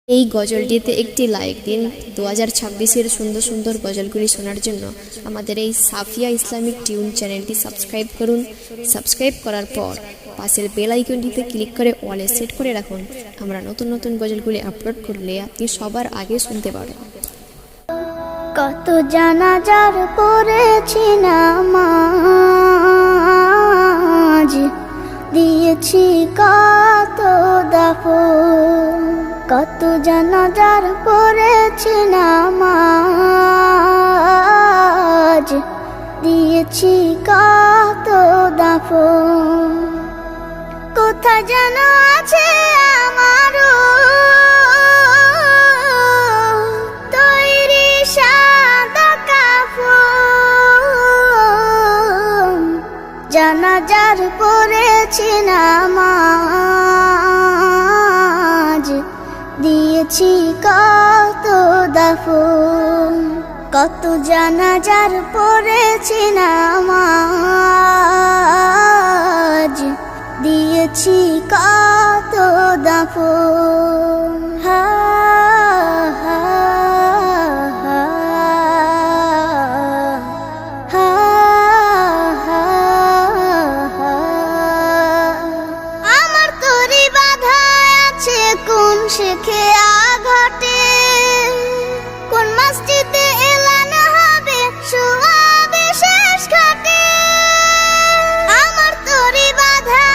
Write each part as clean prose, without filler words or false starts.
এই গজলটিতে একটি লাইক দিন। 2026-এর সুন্দর সুন্দর গজলগুলি শোনার জন্য আমাদের এই সাফিয়া ইসলামিক টিউন চ্যানেলটি সাবস্ক্রাইব করুন। সাবস্ক্রাইব করার পর পাশের বেল আইকনটিতে ক্লিক করে অলে সেট করে রাখুন। আমরা নতুন নতুন গজলগুলি আপলোড করলে আপনি সবার আগে শুনতে পারেন। কত জানাজার পড়েছি নামাজ, দিয়েছি কত দাফন। কত জানাজার পড়েছি নামাজ, দিয়েছি কত দাফন। কোথায় যেন আছে আমারও তৈরি সাদা কাফন। জানাজার পড়েছি নামাজ, দিয়েছি কত দাফন। কত জানাজার পড়েছি নামাজ, দিয়েছি কত দাফন। আমার তরি বাধা আছে কোন শেখে আঘাটে, কোন মসজিদে এলান হবে শোয়াবে শেষ ঘাটে। আমার তরি বাধা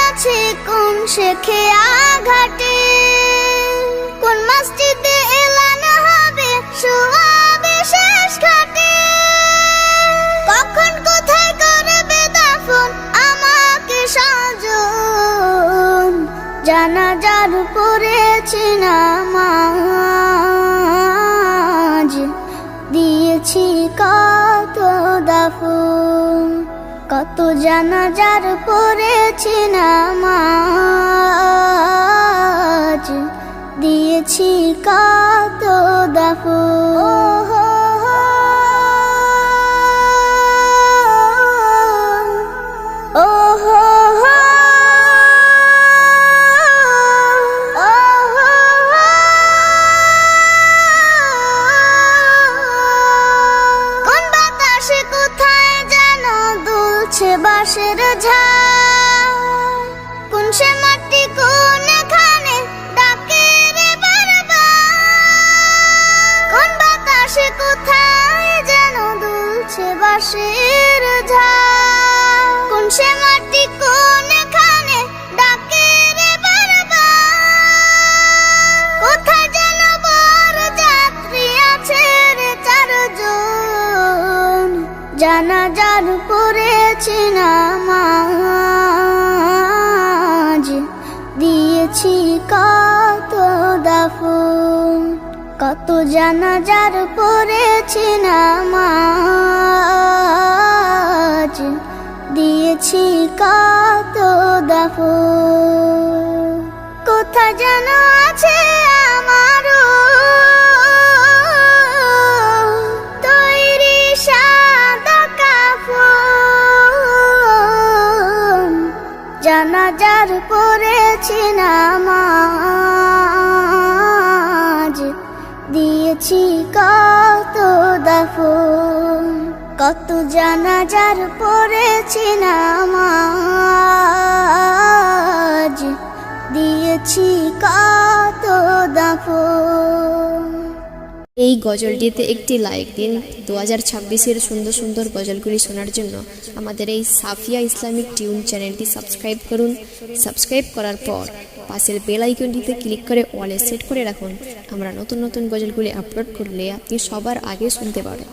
আছে কোন শেখে আঘাটে, কোন মসজিদে এলান হবে শোয়াবে শেষ ঘাটে। কখন কোথায় করবে দাফন আমাকে সাজন। জানাজার পড়েছি নামাজ, দিয়েছি কত দাফন। কত জানাজার পড়েছি নামাজ, দিয়েছি কত দাফন। বাঁশের ঝাড় কোন সে মাটি কোনখানে ডাকে রে বারবার। কোন বাতাসে কোথায় যেন দুলছে বাঁশের ঝাড়, কোন সে মাটি কোনখানে ডাকে রে বারবার। কোথায় যেন বড় যাত্রী আছে রে চারজন। জানাজার পড়েছি নামাজ, দিয়েছি কত দাফন। কত জানাজার পড়েছি নামাজ, দিয়েছি কত দাফন। কোথায় যেন আছে আমারও তৈরি সাদা কাফন। জানাজার পড়েছি নামাজ, দিয়েছি কত দাফন। কত জানাজার পড়েছি নামাজ, দিয়েছি কত দাফন। এই গজলটিতে একটি লাইক দিন। 2026-এর সুন্দর সুন্দর গজলগুলি শোনার জন্য আমাদের এই সাফিয়া ইসলামিক টিউন চ্যানেলটি সাবস্ক্রাইব করুন। সাবস্ক্রাইব করার পর পাশের বেল আইকনটিতে ক্লিক করে অলে সেট করে রাখুন। আমরা নতুন নতুন গজলগুলি আপলোড করলে আপনি সবার আগে শুনতে পারেন।